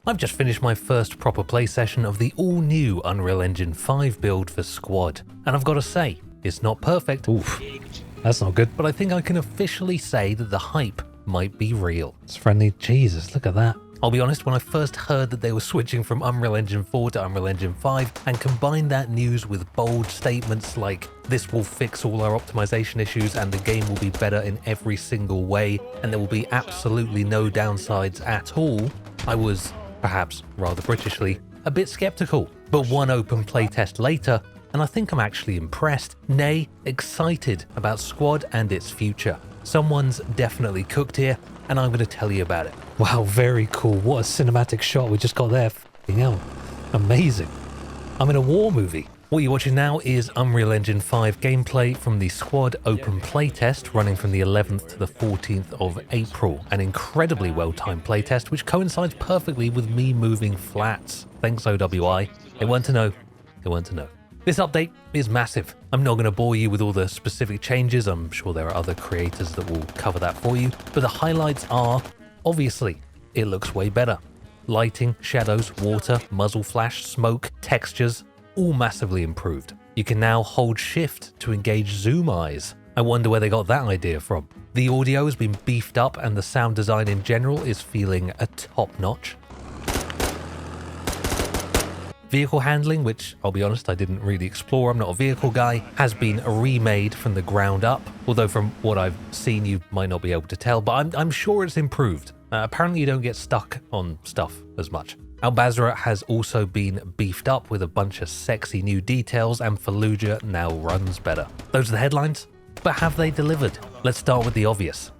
I've just finished my first proper play session of the all-new Unreal Engine 5 build for Squad, and I've got to say, it's not perfect. Oof, that's not good. But I think I can officially say that the hype might be real. It's friendly. Jesus, look at that. I'll be honest, when I first heard that they were switching from Unreal Engine 4 to Unreal Engine 5 and combined that news with bold statements like this will fix all our optimization issues and the game will be better in every single way and there will be absolutely no downsides at all, I was, perhaps rather Britishly, a bit skeptical. But one open playtest later, and I think I'm actually impressed, nay, excited about Squad and its future. Someone's definitely cooked here, and I'm going to tell you about it. Wow, very cool. What a cinematic shot we just got there. F***ing hell. Amazing. I'm in a war movie. What you're watching now is Unreal Engine 5 gameplay from the Squad open playtest running from the 11th to the 14th of April. An incredibly well-timed playtest which coincides perfectly with me moving flats. Thanks OWI. They weren't to know. They weren't to know. This update is massive. I'm not going to bore you with all the specific changes. I'm sure there are other creators that will cover that for you. But the highlights are, obviously, it looks way better. Lighting, shadows, water, muzzle flash, smoke, textures, all massively improved. You can now hold shift to engage zoom eyes. I wonder where they got that idea from. The audio has been beefed up and the sound design in general is feeling a top notch. Vehicle handling, which I'll be honest, I didn't really explore, I'm not a vehicle guy, has been remade from the ground up, although from what I've seen you might not be able to tell, but I'm sure it's improved. Apparently you don't get stuck on stuff as much. Basra has also been beefed up with a bunch of sexy new details and Fallujah now runs better. Those are the headlines, but have they delivered? Let's start with the obvious.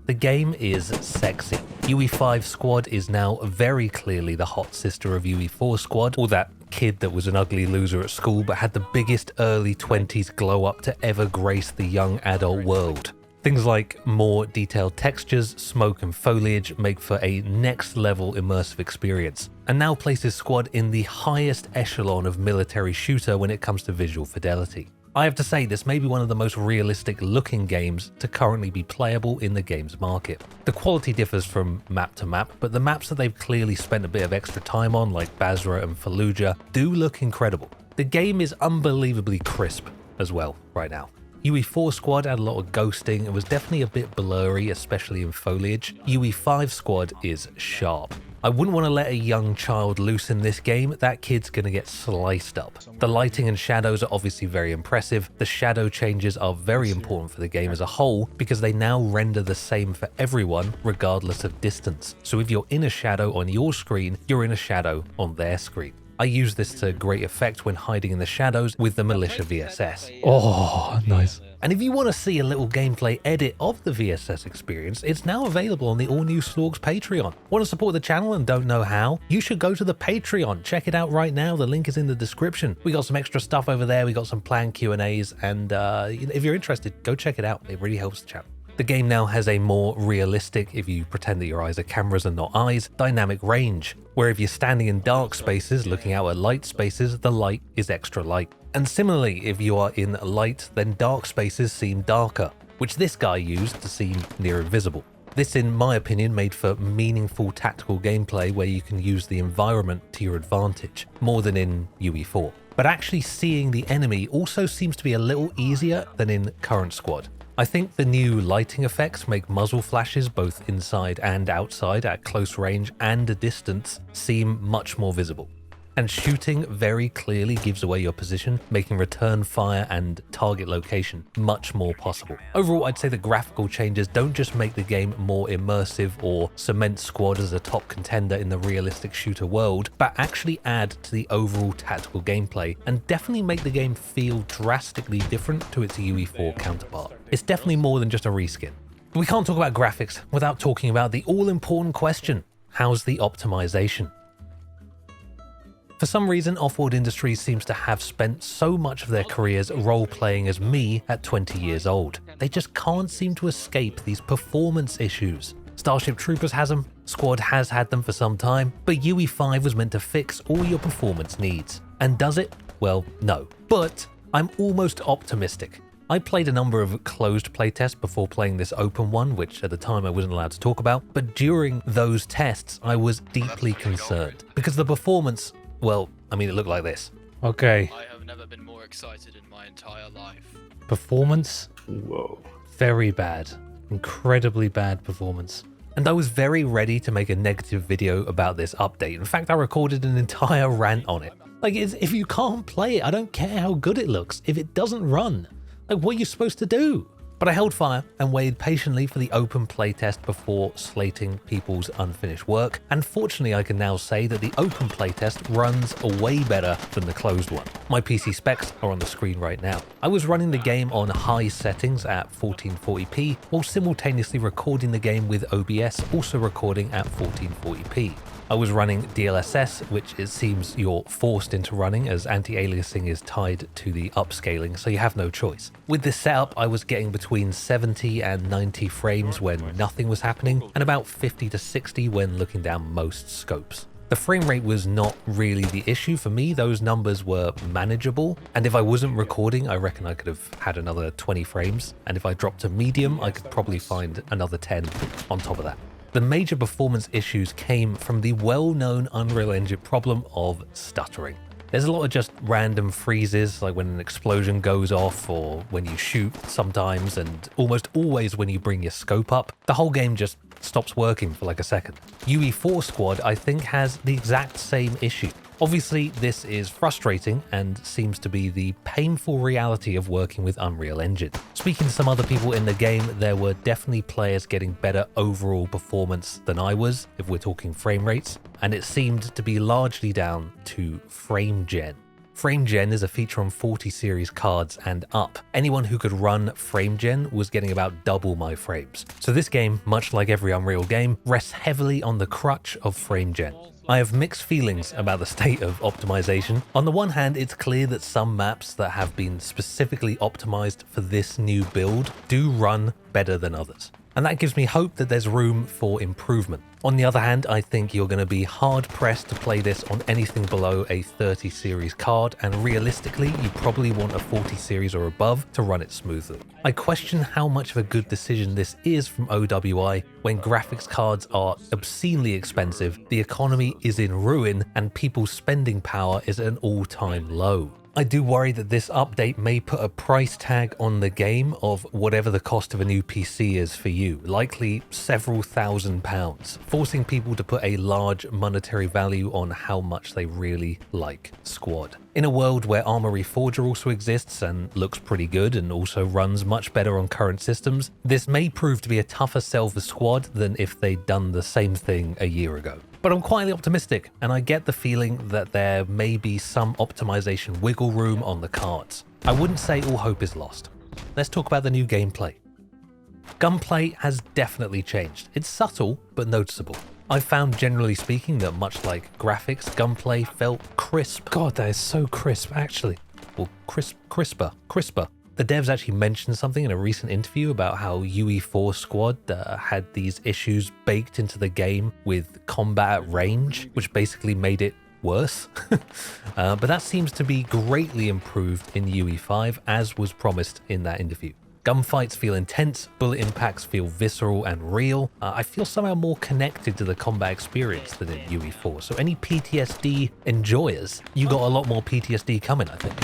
The game is sexy. UE5 Squad is now very clearly the hot sister of UE4 Squad, or that kid that was an ugly loser at school but had the biggest early 20s glow up to ever grace the young adult world. Things like more detailed textures, smoke and foliage make for a next level immersive experience, and now places Squad in the highest echelon of military shooter when it comes to visual fidelity. I have to say, this may be one of the most realistic looking games to currently be playable in the games market. The quality differs from map to map, but the maps that they've clearly spent a bit of extra time on, like Basra and Fallujah, do look incredible. The game is unbelievably crisp as well right now. UE4 Squad had a lot of ghosting and was definitely a bit blurry, especially in foliage. UE5 Squad is sharp. I wouldn't want to let a young child loose in this game, that kid's gonna get sliced up. The lighting and shadows are obviously very impressive. The shadow changes are very important for the game as a whole because they now render the same for everyone regardless of distance. So if you're in a shadow on your screen, you're in a shadow on their screen. I use this to great effect when hiding in the shadows with the Militia VSS. Oh, nice. And if you want to see a little gameplay edit of the VSS experience, it's now available on the all-new Slorgs Patreon. Want to support the channel and don't know how? You should go to the Patreon. Check it out right now. The link is in the description. We got some extra stuff over there. We got some planned Q&As, and if you're interested, go check it out. It really helps the channel. The game now has a more realistic, if you pretend that your eyes are cameras and not eyes, dynamic range, where if you're standing in dark spaces looking out at light spaces, the light is extra light. And similarly, if you are in light, then dark spaces seem darker, which this guy used to seem near invisible. This, in my opinion, made for meaningful tactical gameplay where you can use the environment to your advantage, more than in UE4. But actually seeing the enemy also seems to be a little easier than in current Squad. I think the new lighting effects make muzzle flashes both inside and outside at close range and a distance seem much more visible. And shooting very clearly gives away your position, making return fire and target location much more possible. Overall, I'd say the graphical changes don't just make the game more immersive or cement Squad as a top contender in the realistic shooter world, but actually add to the overall tactical gameplay and definitely make the game feel drastically different to its UE4 counterpart. It's definitely more than just a reskin. But we can't talk about graphics without talking about the all-important question: how's the optimization? For some reason, Offworld Industries seems to have spent so much of their careers role-playing as me at 20 years old. They just can't seem to escape these performance issues. Starship Troopers has them, Squad has had them for some time, but UE5 was meant to fix all your performance needs. And does it? Well, no. But I'm almost optimistic. I played a number of closed playtests before playing this open one, which at the time I wasn't allowed to talk about, but during those tests I was deeply concerned because the performance, well, I mean, it looked like this. Okay. I have never been more excited in my entire life. Performance? Whoa. Very bad. Incredibly bad performance. And I was very ready to make a negative video about this update. In fact, I recorded an entire rant on it. Like, if you can't play it, I don't care how good it looks. If it doesn't run, like, what are you supposed to do? But I held fire and waited patiently for the open playtest before slating people's unfinished work. And fortunately, I can now say that the open playtest runs way better than the closed one. My PC specs are on the screen right now. I was running the game on high settings at 1440p while simultaneously recording the game with OBS, also recording at 1440p. I was running DLSS, which it seems you're forced into running as anti-aliasing is tied to the upscaling, so you have no choice. With this setup, I was getting between 70 and 90 frames when nothing was happening, and about 50 to 60 when looking down most scopes. The frame rate was not really the issue for me, those numbers were manageable, and if I wasn't recording, I reckon I could have had another 20 frames, and if I dropped to medium, I could probably find another 10 on top of that. The major performance issues came from the well-known Unreal Engine problem of stuttering. There's a lot of just random freezes, like when an explosion goes off or when you shoot sometimes, and almost always when you bring your scope up, the whole game just stops working for like a second. UE4 Squad, I think, has the exact same issue. Obviously, this is frustrating and seems to be the painful reality of working with Unreal Engine. Speaking to some other people in the game, there were definitely players getting better overall performance than I was, if we're talking frame rates, and it seemed to be largely down to frame gen. Frame gen is a feature on 40 series cards and up. Anyone who could run frame gen was getting about double my frames. So this game, much like every Unreal game, rests heavily on the crutch of frame gen. I have mixed feelings about the state of optimization. On the one hand, it's clear that some maps that have been specifically optimized for this new build do run better than others. And that gives me hope that there's room for improvement. On the other hand, I think you're going to be hard pressed to play this on anything below a 30 series card, and realistically, you probably want a 40 series or above to run it smoothly. I question how much of a good decision this is from OWI when graphics cards are obscenely expensive, the economy is in ruin, and people's spending power is at an all-time low. I do worry that this update may put a price tag on the game of whatever the cost of a new PC is for you, likely several £1,000s, forcing people to put a large monetary value on how much they really like Squad. In a world where Armory Forger also exists and looks pretty good and also runs much better on current systems, this may prove to be a tougher sell for Squad than if they'd done the same thing a year ago. But I'm quietly optimistic, and I get the feeling that there may be some optimization wiggle room on the cards. I wouldn't say all hope is lost. Let's talk about the new gameplay. Gunplay has definitely changed. It's subtle, but noticeable. I've found, generally speaking, that much like graphics, gunplay felt crisp. God, that is so crisp, actually. Well, crisper. The devs actually mentioned something in a recent interview about how UE4 Squad had these issues baked into the game with combat at range, which basically made it worse. But that seems to be greatly improved in UE5, as was promised in that interview. Gunfights feel intense, bullet impacts feel visceral and real. I feel somehow more connected to the combat experience than in UE4. So any PTSD enjoyers, you got a lot more PTSD coming, I think.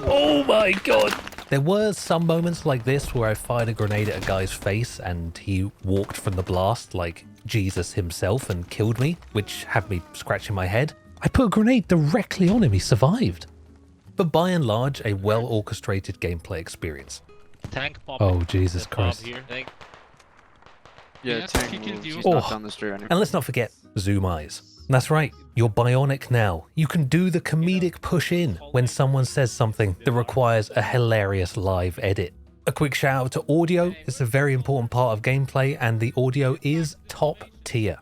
Oh my god! There were some moments like this where I fired a grenade at a guy's face and he walked from the blast like Jesus himself and killed me, which had me scratching my head. I put a grenade directly on him, he survived. But by and large, a well-orchestrated gameplay experience. Tank pop. Oh, Jesus Christ. Here. Tank. Yeah, tank will just Oh. knock down the street. And let's not forget zoom eyes. That's right, you're bionic now. You can do the comedic push in when someone says something that requires a hilarious live edit. A quick shout out to audio. It's a very important part of gameplay, and the audio is top tier.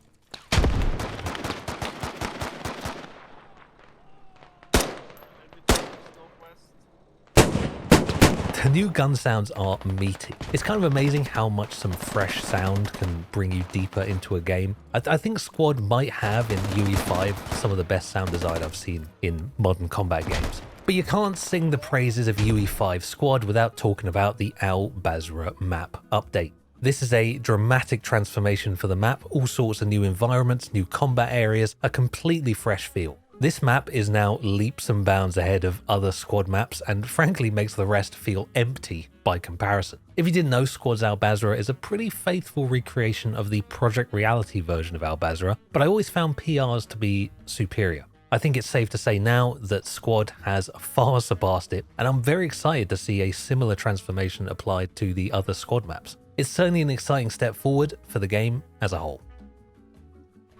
The new gun sounds are meaty. It's kind of amazing how much some fresh sound can bring you deeper into a game. I think Squad might have in UE5 some of the best sound design I've seen in modern combat games. But you can't sing the praises of UE5 Squad without talking about the Al Basra map update. This is a dramatic transformation for the map, all sorts of new environments, new combat areas, a completely fresh feel. This map is now leaps and bounds ahead of other Squad maps and frankly makes the rest feel empty by comparison. If you didn't know, Squad's Al Basra is a pretty faithful recreation of the Project Reality version of Al Basra, but I always found PRs to be superior. I think it's safe to say now that Squad has far surpassed it, and I'm very excited to see a similar transformation applied to the other Squad maps. It's certainly an exciting step forward for the game as a whole.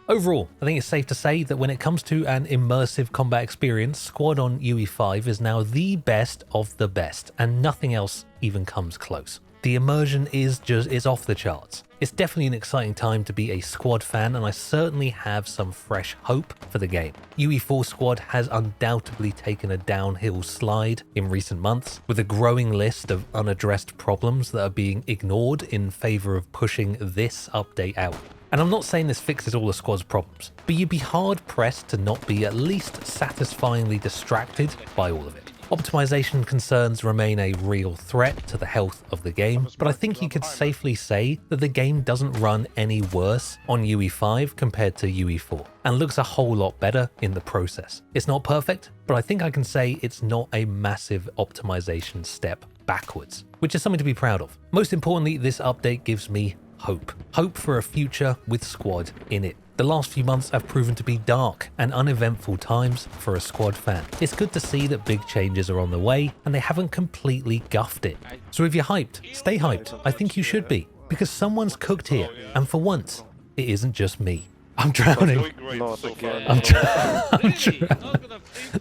Overall, I think it's safe to say that when it comes to an immersive combat experience, Squad on UE5 is now the best of the best, and nothing else even comes close. The immersion is off the charts. It's definitely an exciting time to be a Squad fan, and I certainly have some fresh hope for the game. UE4 Squad has undoubtedly taken a downhill slide in recent months, with a growing list of unaddressed problems that are being ignored in favor of pushing this update out. And I'm not saying this fixes all the Squad's problems, but you'd be hard pressed to not be at least satisfyingly distracted by all of it. Optimization concerns remain a real threat to the health of the game, but I think you could safely say that the game doesn't run any worse on UE5 compared to UE4, and looks a whole lot better in the process. It's not perfect, but I think I can say it's not a massive optimization step backwards, which is something to be proud of. Most importantly, this update gives me hope. Hope for a future with Squad in it. The last few months have proven to be dark and uneventful times for a Squad fan. It's good to see that big changes are on the way and they haven't completely guffed it. So if you're hyped, stay hyped. I think you should be, because someone's cooked here, and for once, it isn't just me. I'm drowning. I'm drowning.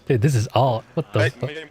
Dude, this is art. What the fuck?